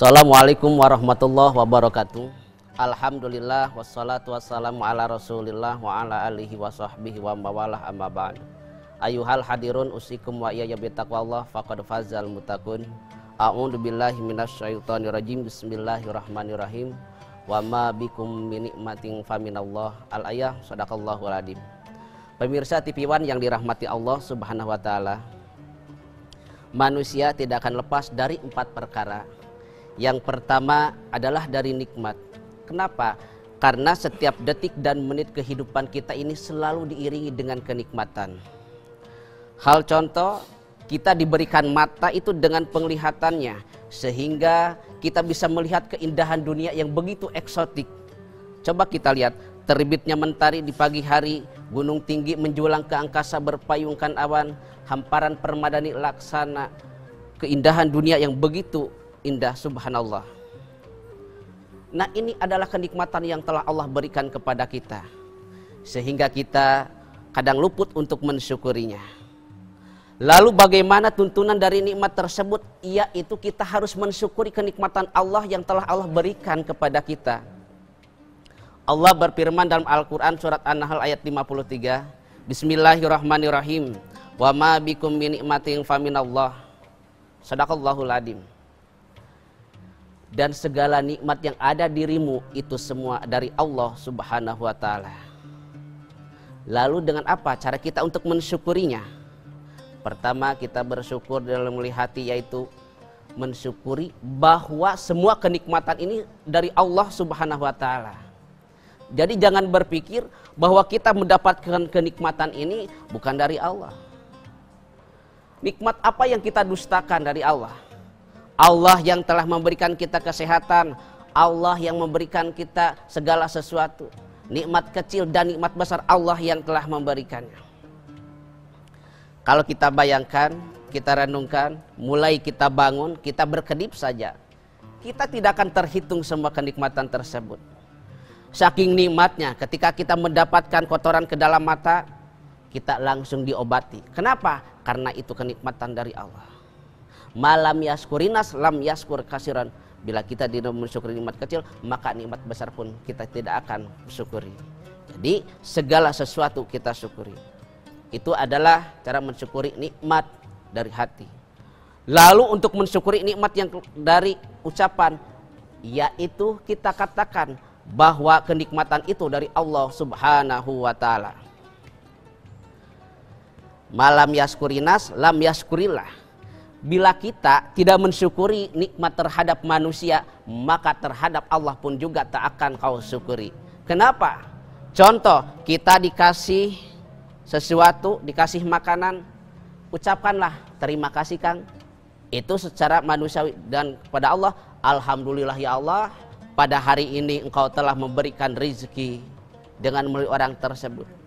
Assalamualaikum warahmatullahi wabarakatuh. Alhamdulillah wassalatu wassalamu ala rasulillah wa ala alihi wa sahbihi wa mawalah amma ba'd. Ayuhal hadirun usikum wa iya bitaqwallah faqad fazal mutakun. A'udzu billahi minasyaitonir rajim. Bismillahirrahmanirrahim. Wa ma bikum min nikmatin faminallah. Al-ayah sadaqallahul adzim. Pemirsa TV One yang dirahmati Allah Subhanahu wa taala. Manusia tidak akan lepas dari 4 perkara. Yang pertama adalah dari nikmat. Kenapa? Karena setiap detik dan menit kehidupan kita ini selalu diiringi dengan kenikmatan. Hal contoh, kita diberikan mata itu dengan penglihatannya, sehingga kita bisa melihat keindahan dunia yang begitu eksotik. Coba kita lihat, terbitnya mentari di pagi hari, gunung tinggi menjulang ke angkasa berpayungkan awan, hamparan permadani laksana, keindahan dunia yang begitu indah, subhanallah. Nah, ini adalah kenikmatan yang telah Allah berikan kepada kita, sehingga kita kadang luput untuk mensyukurinya. Lalu bagaimana tuntunan dari nikmat tersebut? Yaitu kita harus mensyukuri kenikmatan Allah yang telah Allah berikan kepada kita. Allah berfirman dalam Al-Quran surat An-Nahl ayat 53, Bismillahirrahmanirrahim. Wa ma bikum min nikmatin faminallah. Sadaqallahul adzim. Dan segala nikmat yang ada dirimu itu semua dari Allah Subhanahu wa taala. Lalu dengan apa cara kita untuk mensyukurinya? Pertama, kita bersyukur dalam melihat, yaitu mensyukuri bahwa semua kenikmatan ini dari Allah Subhanahu wa taala. Jadi jangan berpikir bahwa kita mendapatkan kenikmatan ini bukan dari Allah. Nikmat apa yang kita dustakan dari Allah? Allah yang telah memberikan kita kesehatan, Allah yang memberikan kita segala sesuatu. Nikmat kecil dan nikmat besar Allah yang telah memberikannya. Kalau kita bayangkan, kita renungkan, mulai kita bangun, kita berkedip saja, kita tidak akan terhitung semua kenikmatan tersebut. Saking nikmatnya, ketika kita mendapatkan kotoran ke dalam mata, kita langsung diobati. Kenapa? Karena itu kenikmatan dari Allah. Malam yaskurinas lam yaskur kasiran. Bila kita tidak mensyukuri nikmat kecil, maka nikmat besar pun kita tidak akan syukuri. Jadi segala sesuatu kita syukuri. Itu adalah cara mensyukuri nikmat dari hati. Lalu untuk mensyukuri nikmat yang dari ucapan, yaitu kita katakan bahwa kenikmatan itu dari Allah Subhanahu wa taala. Malam yaskurinas lam yaskurillah. Bila kita tidak mensyukuri nikmat terhadap manusia, maka terhadap Allah pun juga tak akan kau syukuri. Kenapa? Contoh, kita dikasih sesuatu, dikasih makanan, ucapkanlah terima kasih Kang. Itu secara manusiawi. Dan kepada Allah, alhamdulillah ya Allah, pada hari ini engkau telah memberikan rezeki dengan melalui orang tersebut.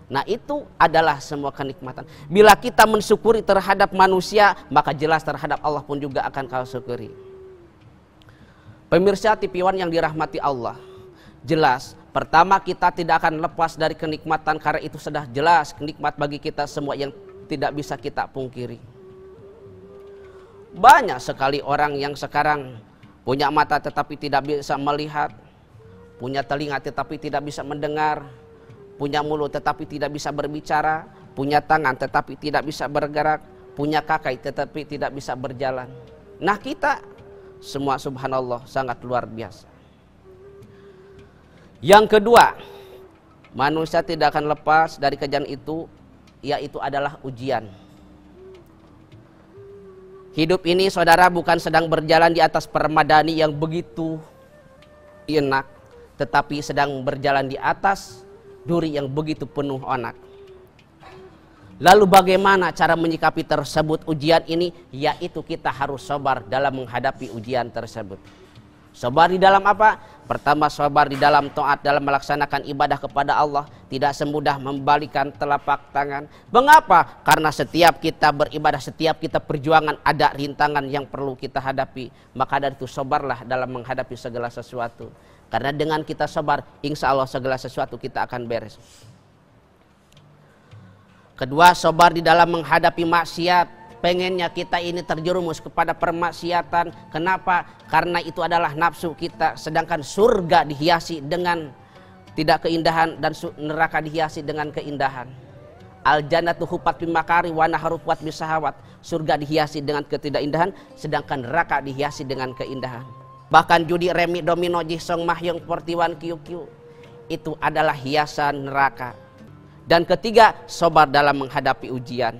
Nah, itu adalah semua kenikmatan. Bila kita mensyukuri terhadap manusia, maka jelas terhadap Allah pun juga akan kau syukuri. Pemirsa TV One yang dirahmati Allah, jelas pertama kita tidak akan lepas dari kenikmatan, karena itu sudah jelas nikmat bagi kita semua yang tidak bisa kita pungkiri. Banyak sekali orang yang sekarang punya mata tetapi tidak bisa melihat, punya telinga tetapi tidak bisa mendengar, punya mulut tetapi tidak bisa berbicara, punya tangan tetapi tidak bisa bergerak, punya kaki tetapi tidak bisa berjalan. Nah, kita semua subhanallah sangat luar biasa. Yang kedua, manusia tidak akan lepas dari kejadian itu, yaitu adalah ujian. Hidup ini saudara bukan sedang berjalan di atas permadani yang begitu enak, tetapi sedang berjalan di atas duri yang begitu penuh onak. Lalu bagaimana cara menyikapi tersebut ujian ini? Yaitu kita harus sabar dalam menghadapi ujian tersebut. Sabar di dalam apa? Pertama, sabar di dalam taat, dalam melaksanakan ibadah kepada Allah. Tidak semudah membalikan telapak tangan. Mengapa? Karena setiap kita beribadah, setiap kita perjuangan, ada rintangan yang perlu kita hadapi. Maka dari itu sabarlah dalam menghadapi segala sesuatu. Karena dengan kita sabar, insya Allah segala sesuatu kita akan beres. Kedua, sabar di dalam menghadapi maksiat. pengennya kita ini terjerumus kepada permaksiatan. Kenapa? Karena itu adalah nafsu kita. Sedangkan surga dihiasi dengan tidak keindahan dan neraka dihiasi dengan keindahan. Al jannatu hufat bimakari wa naharu hufat bisahawat. Surga dihiasi dengan ketidakindahan, sedangkan neraka dihiasi dengan keindahan. Bahkan judi, remi, domino, jisong, mahyong, portiwan, kiu-kiu, itu adalah hiasan neraka. Dan ketiga, sabar dalam menghadapi ujian.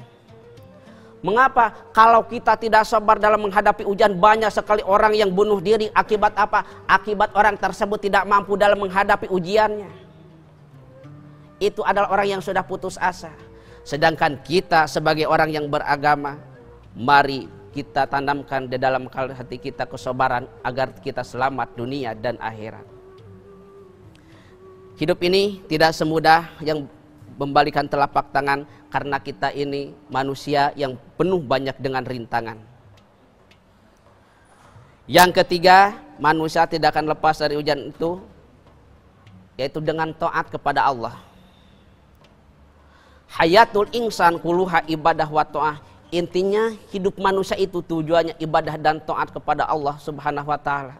Mengapa? Kalau kita tidak sabar dalam menghadapi ujian, banyak sekali orang yang bunuh diri. Akibat apa? Akibat orang tersebut tidak mampu dalam menghadapi ujiannya. Itu adalah orang yang sudah putus asa. Sedangkan kita sebagai orang yang beragama, mari kita tanamkan di dalam hati kita kesabaran agar kita selamat dunia dan akhirat. Hidup ini tidak semudah yang membalikan telapak tangan, karena kita ini manusia yang penuh banyak dengan rintangan. Yang ketiga, manusia tidak akan lepas dari ujian itu, yaitu dengan taat kepada Allah. Hayatul insan kuluha ibadah wa ta'ah. Intinya hidup manusia itu tujuannya ibadah dan taat kepada Allah Subhanahu wa ta'ala.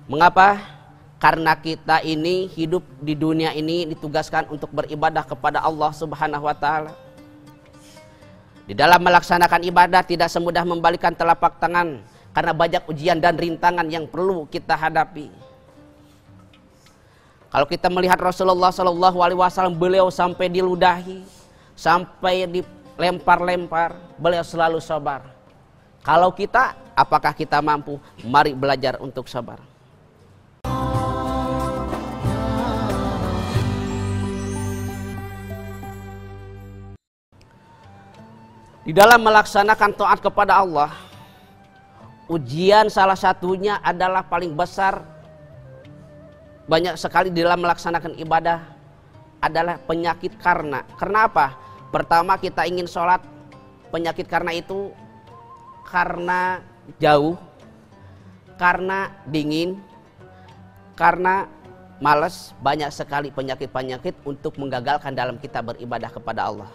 Mengapa? Karena kita ini hidup di dunia ini ditugaskan untuk beribadah kepada Allah Subhanahu wa ta'ala. Di dalam melaksanakan ibadah tidak semudah membalikan telapak tangan, karena banyak ujian dan rintangan yang perlu kita hadapi. Kalau kita melihat Rasulullah SAW, beliau sampai diludahi, sampai dilempar-lempar, beliau selalu sabar. Kalau kita, apakah kita mampu? Mari belajar untuk sabar. Di dalam melaksanakan taat kepada Allah, ujian salah satunya adalah paling besar. Banyak sekali di dalam melaksanakan ibadah adalah penyakit karena. Kenapa? Pertama, kita ingin sholat, penyakit karena itu karena jauh, karena dingin, karena malas. Banyak sekali penyakit-penyakit untuk menggagalkan dalam kita beribadah kepada Allah.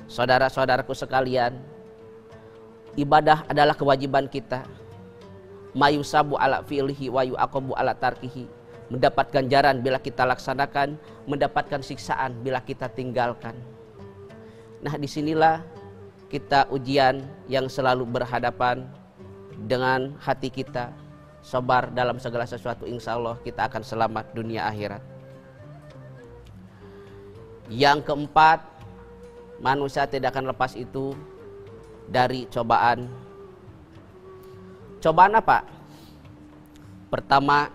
Saudara-saudaraku sekalian, ibadah adalah kewajiban kita. Mayusabu ala fi'lihi wa yu'aqabu ala tarkihi. Mendapat ganjaran bila kita laksanakan, mendapatkan siksaan bila kita tinggalkan. Nah, disinilah kita ujian yang selalu berhadapan dengan hati kita. Sabar dalam segala sesuatu, insya Allah kita akan selamat dunia akhirat. Yang keempat, manusia tidak akan lepas itu dari cobaan. Cobaan apa? Pertama,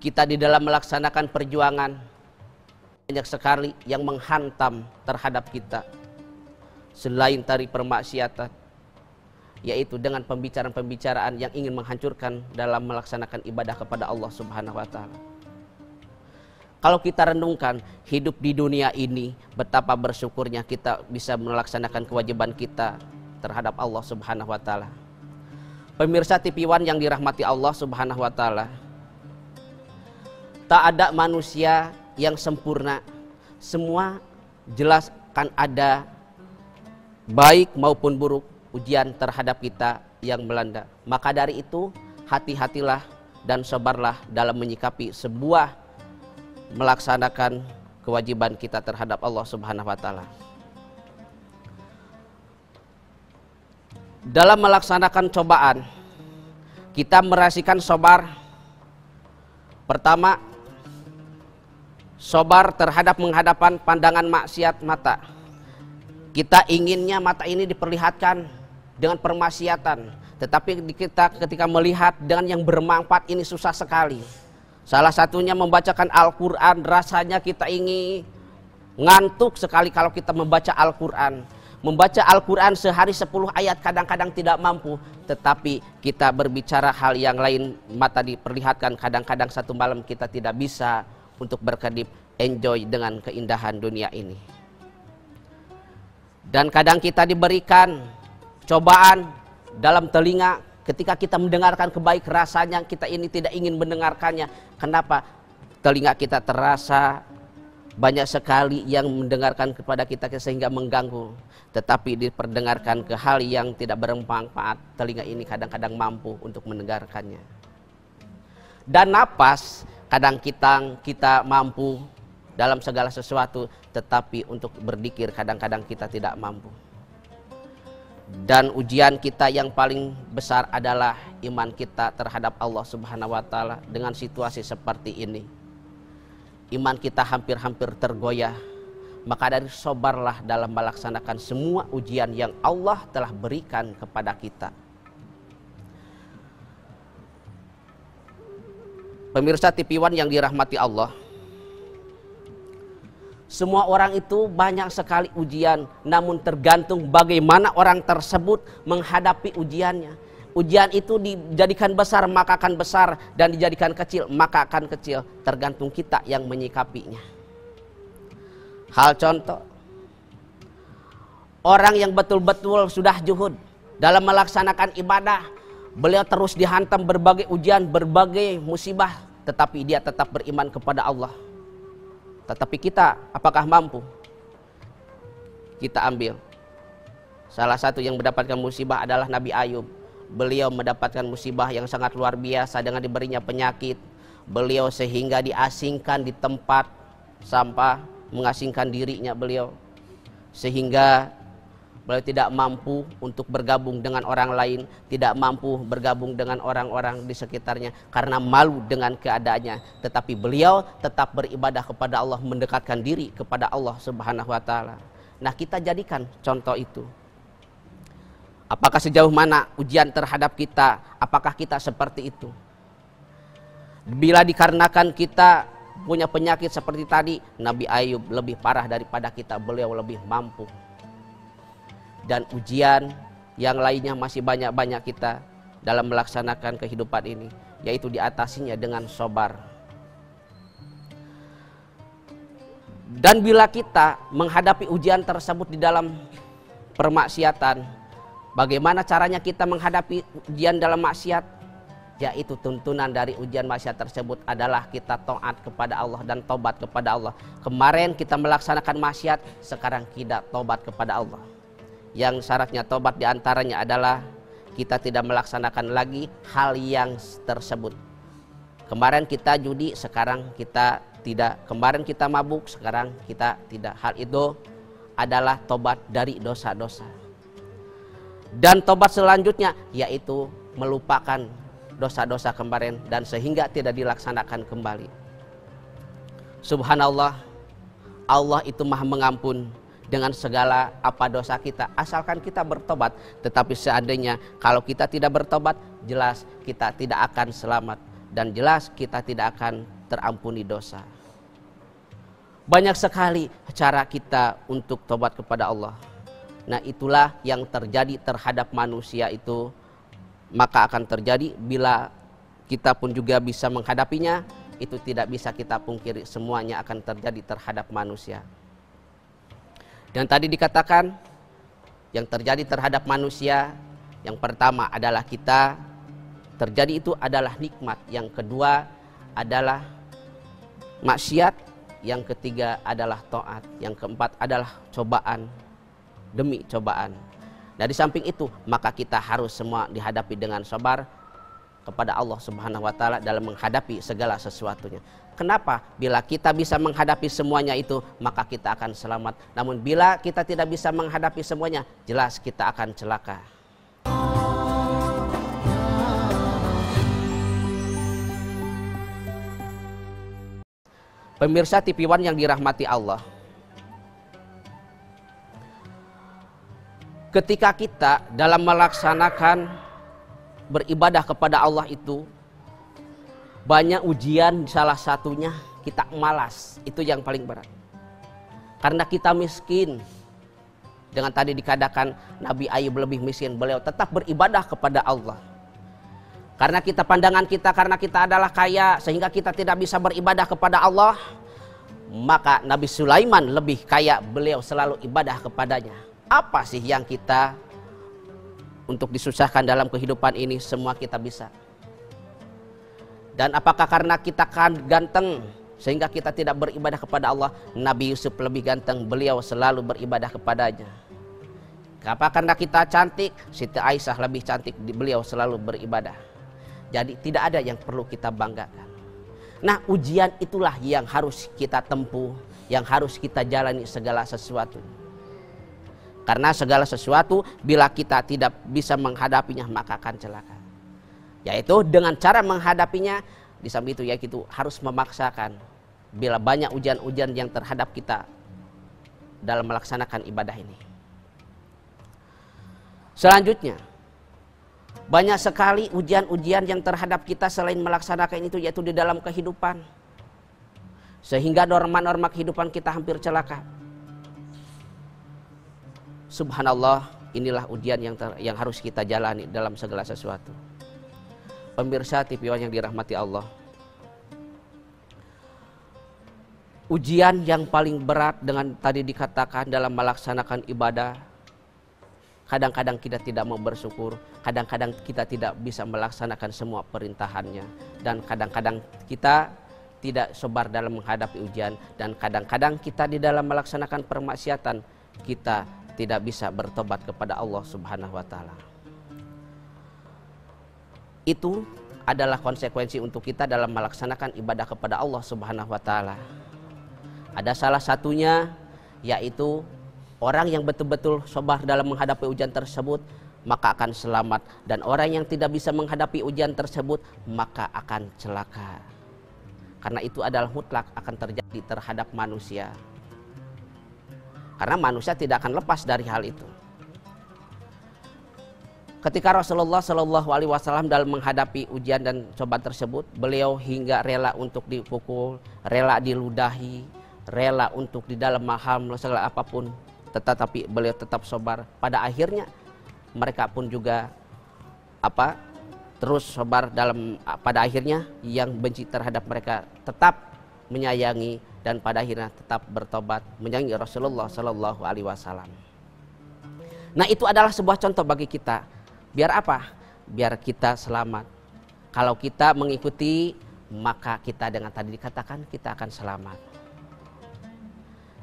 kita di dalam melaksanakan perjuangan banyak sekali yang menghantam terhadap kita selain dari permaksiatan, yaitu dengan pembicaraan-pembicaraan yang ingin menghancurkan dalam melaksanakan ibadah kepada Allah Subhanahu wa ta'ala. Kalau kita renungkan hidup di dunia ini, betapa bersyukurnya kita bisa melaksanakan kewajiban kita terhadap Allah Subhanahu wa ta'ala. Pemirsa TV One yang dirahmati Allah Subhanahu wa ta'ala, tak ada manusia yang sempurna. Semua jelas kan ada baik maupun buruk ujian terhadap kita yang melanda. Maka dari itu, hati-hatilah dan sabarlah dalam menyikapi sebuah melaksanakan kewajiban kita terhadap Allah Subhanahu wa ta'ala. Dalam melaksanakan cobaan, kita merasakan sabar. Pertama, sabar terhadap menghadapan pandangan maksiat mata. Kita inginnya mata ini diperlihatkan dengan permaksiatan, tetapi kita ketika melihat dengan yang bermanfaat ini susah sekali. Salah satunya membacakan Al-Quran, rasanya kita ingin ngantuk sekali kalau kita membaca Al-Quran. Membaca Al-Quran sehari 10 ayat kadang-kadang tidak mampu, tetapi kita berbicara hal yang lain, mata diperlihatkan, kadang-kadang satu malam kita tidak bisa untuk berkedip, enjoy dengan keindahan dunia ini. Dan kadang kita diberikan cobaan dalam telinga, ketika kita mendengarkan kebaik, rasanya kita ini tidak ingin mendengarkannya. Kenapa? Telinga kita terasa banyak sekali yang mendengarkan kepada kita sehingga mengganggu, tetapi diperdengarkan ke hal yang tidak bermanfaat, telinga ini kadang-kadang mampu untuk mendengarkannya. Dan napas, kadang kita mampu dalam segala sesuatu, tetapi untuk berzikir kadang-kadang kita tidak mampu. Dan ujian kita yang paling besar adalah iman kita terhadap Allah Subhanahu wa Ta'ala. Dengan situasi seperti ini, iman kita hampir-hampir tergoyah. Maka dari sabarlah dalam melaksanakan semua ujian yang Allah telah berikan kepada kita. Pemirsa TV One yang dirahmati Allah, semua orang itu banyak sekali ujian, namun tergantung bagaimana orang tersebut menghadapi ujiannya. Ujian itu dijadikan besar maka akan besar, dan dijadikan kecil maka akan kecil, tergantung kita yang menyikapinya. Hal contoh, orang yang betul-betul sudah juhud dalam melaksanakan ibadah, beliau terus dihantam berbagai ujian, berbagai musibah, tetapi dia tetap beriman kepada Allah. Tetapi kita, apakah mampu? Kita ambil. Salah satu yang mendapatkan musibah adalah Nabi Ayub. Beliau mendapatkan musibah yang sangat luar biasa dengan diberinya penyakit. Beliau sehingga diasingkan di tempat sampah, mengasingkan dirinya beliau. Sehingga beliau tidak mampu untuk bergabung dengan orang lain, tidak mampu bergabung dengan orang-orang di sekitarnya karena malu dengan keadaannya. Tetapi beliau tetap beribadah kepada Allah, mendekatkan diri kepada Allah Subhanahu wa Ta'ala. Nah, kita jadikan contoh itu. Apakah sejauh mana ujian terhadap kita? Apakah kita seperti itu? Bila dikarenakan kita punya penyakit seperti tadi, Nabi Ayub lebih parah daripada kita, beliau lebih mampu. Dan ujian yang lainnya masih banyak-banyak kita dalam melaksanakan kehidupan ini, yaitu diatasinya dengan sabar. Dan bila kita menghadapi ujian tersebut di dalam permaksiatan, bagaimana caranya kita menghadapi ujian dalam maksiat? Yaitu tuntunan dari ujian maksiat tersebut adalah kita taat kepada Allah dan tobat kepada Allah. Kemarin kita melaksanakan maksiat, sekarang kita tobat kepada Allah. Yang syaratnya tobat diantaranya adalah kita tidak melaksanakan lagi hal yang tersebut. Kemarin kita judi, sekarang kita tidak. Kemarin kita mabuk, sekarang kita tidak. Hal itu adalah tobat dari dosa-dosa. Dan tobat selanjutnya yaitu melupakan dosa-dosa kemarin dan sehingga tidak dilaksanakan kembali. Subhanallah, Allah itu Maha Mengampun dengan segala apa dosa kita, asalkan kita bertobat. Tetapi seandainya kalau kita tidak bertobat, jelas kita tidak akan selamat dan jelas kita tidak akan terampuni dosa. Banyak sekali cara kita untuk tobat kepada Allah. Nah, itulah yang terjadi terhadap manusia itu, maka akan terjadi bila kita pun juga bisa menghadapinya. Itu tidak bisa kita pungkiri, semuanya akan terjadi terhadap manusia. Dan tadi dikatakan yang terjadi terhadap manusia, yang pertama adalah kita terjadi itu adalah nikmat, yang kedua adalah maksiat, yang ketiga adalah taat, yang keempat adalah cobaan demi cobaan. Dari samping itu, maka kita harus semua dihadapi dengan sabar kepada Allah Subhanahu wa Ta'ala dalam menghadapi segala sesuatunya. Kenapa? Bila kita bisa menghadapi semuanya itu, maka kita akan selamat. Namun bila kita tidak bisa menghadapi semuanya, jelas kita akan celaka. Pemirsa TV One yang dirahmati Allah, ketika kita dalam melaksanakan beribadah kepada Allah itu banyak ujian, salah satunya kita malas, itu yang paling berat. Karena kita miskin. Dengan tadi dikatakan Nabi Ayub lebih miskin, beliau tetap beribadah kepada Allah. Karena kita pandangan kita, karena kita adalah kaya sehingga kita tidak bisa beribadah kepada Allah. Maka Nabi Sulaiman lebih kaya, beliau selalu ibadah kepadanya. Apa sih yang kita untuk disusahkan dalam kehidupan ini? Semua kita bisa. Dan apakah karena kita kan ganteng sehingga kita tidak beribadah kepada Allah. Nabi Yusuf lebih ganteng, beliau selalu beribadah kepadanya. Apa? Karena kita cantik, Siti Aisyah lebih cantik, beliau selalu beribadah. Jadi tidak ada yang perlu kita banggakan. Nah, ujian itulah yang harus kita tempuh, yang harus kita jalani segala sesuatu. Karena segala sesuatu bila kita tidak bisa menghadapinya maka akan celaka. Yaitu dengan cara menghadapinya, di samping itu yaitu harus memaksakan. Bila banyak ujian-ujian yang terhadap kita dalam melaksanakan ibadah ini. Selanjutnya, banyak sekali ujian-ujian yang terhadap kita selain melaksanakan itu, yaitu di dalam kehidupan. Sehingga norma-norma kehidupan kita hampir celaka. Subhanallah, inilah ujian yang harus kita jalani dalam segala sesuatu. Pemirsa TV One yang dirahmati Allah. Ujian yang paling berat dengan tadi dikatakan dalam melaksanakan ibadah. Kadang-kadang kita tidak mau bersyukur, kadang-kadang kita tidak bisa melaksanakan semua perintahannya. Dan kadang-kadang kita tidak sabar dalam menghadapi ujian. Dan kadang-kadang kita di dalam melaksanakan permaksiatan, kita tidak bisa bertobat kepada Allah Subhanahu wa Ta'ala. Itu adalah konsekuensi untuk kita dalam melaksanakan ibadah kepada Allah Subhanahu wa Ta'ala. Ada salah satunya, yaitu orang yang betul-betul sabar dalam menghadapi ujian tersebut maka akan selamat, dan orang yang tidak bisa menghadapi ujian tersebut maka akan celaka. Karena itu adalah mutlak akan terjadi terhadap manusia. Karena manusia tidak akan lepas dari hal itu. Ketika Rasulullah Shallallahu Alaihi Wasallam dalam menghadapi ujian dan cobaan tersebut, beliau hingga rela untuk dipukul, rela diludahi, rela untuk di dalam mahal segala apapun, tetapi beliau tetap sabar. Pada akhirnya mereka pun juga terus sabar dalam, pada akhirnya yang benci terhadap mereka tetap menyayangi, dan pada akhirnya tetap bertobat menyayangi Rasulullah Shallallahu Alaihi Wasallam. Nah, itu adalah sebuah contoh bagi kita. Biar apa? Biar kita selamat. Kalau kita mengikuti, maka kita dengan tadi dikatakan kita akan selamat.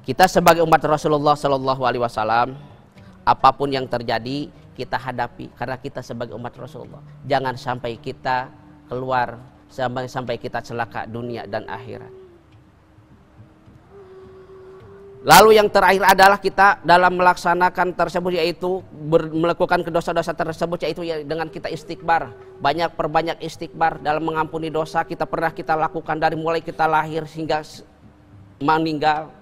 Kita sebagai umat Rasulullah Shallallahu Alaihi Wasallam, apapun yang terjadi kita hadapi, karena kita sebagai umat Rasulullah. Jangan sampai kita keluar, sampai kita celaka dunia dan akhirat. Lalu yang terakhir adalah kita dalam melaksanakan tersebut, yaitu melakukan dosa-dosa tersebut, yaitu dengan kita istighfar. Perbanyak istighfar dalam mengampuni dosa. Kita lakukan dari mulai kita lahir hingga meninggal.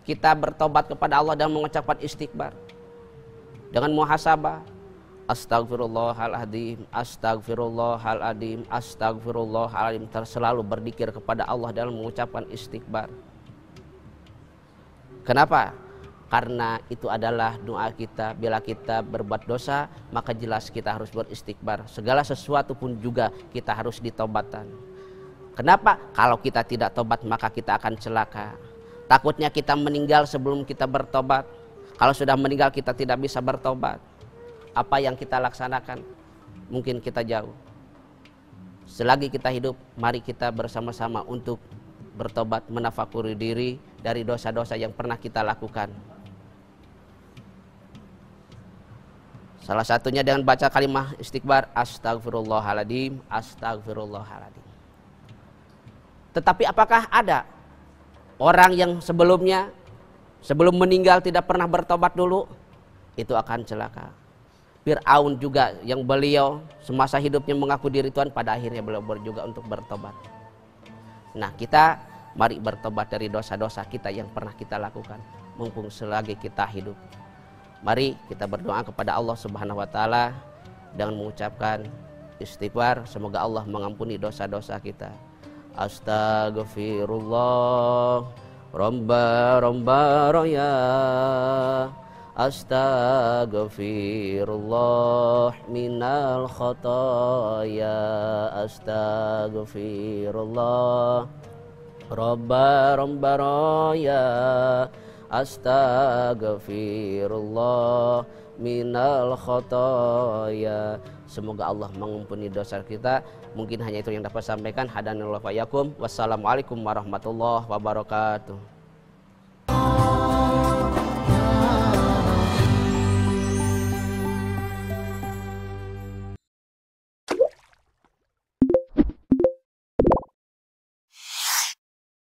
Kita bertobat kepada Allah dan mengucapkan istighfar dengan muhasabah. Astagfirullahaladzim, astagfirullahaladzim, astagfirullahaladzim. Selalu berzikir kepada Allah dalam mengucapkan istighfar. Kenapa? Karena itu adalah doa kita. Bila kita berbuat dosa, maka jelas kita harus beristighfar. Segala sesuatu pun juga kita harus ditobatan. Kenapa? Kalau kita tidak tobat maka kita akan celaka. Takutnya kita meninggal sebelum kita bertobat. Kalau sudah meninggal kita tidak bisa bertobat. Apa yang kita laksanakan? Mungkin kita jauh. Selagi kita hidup, mari kita bersama-sama untuk bertobat, menafakuri diri dari dosa-dosa yang pernah kita lakukan. Salah satunya dengan baca kalimat istighfar, astagfirullahaladzim, astagfirullahaladzim. Tetapi apakah ada orang yang sebelum meninggal tidak pernah bertobat dulu? Itu akan celaka. Fir'aun juga yang beliau semasa hidupnya mengaku diri Tuhan, pada akhirnya beliau juga untuk bertobat. Nah, kita mari bertobat dari dosa-dosa kita yang pernah kita lakukan mumpung selagi kita hidup. Mari kita berdoa kepada Allah Subhanahu wa Ta'ala dengan mengucapkan istighfar. Semoga Allah mengampuni dosa-dosa kita. Astagfirullah Rabba ya. Astagfirullah minal khataya. Astagfirullah Rabba ya. Astagfirullah minal khataya. Semoga Allah mengampuni dosa kita. Mungkin hanya itu yang dapat sampaikan. Hadanallahu wa iyyakum. Wassalamualaikum warahmatullahi wabarakatuh.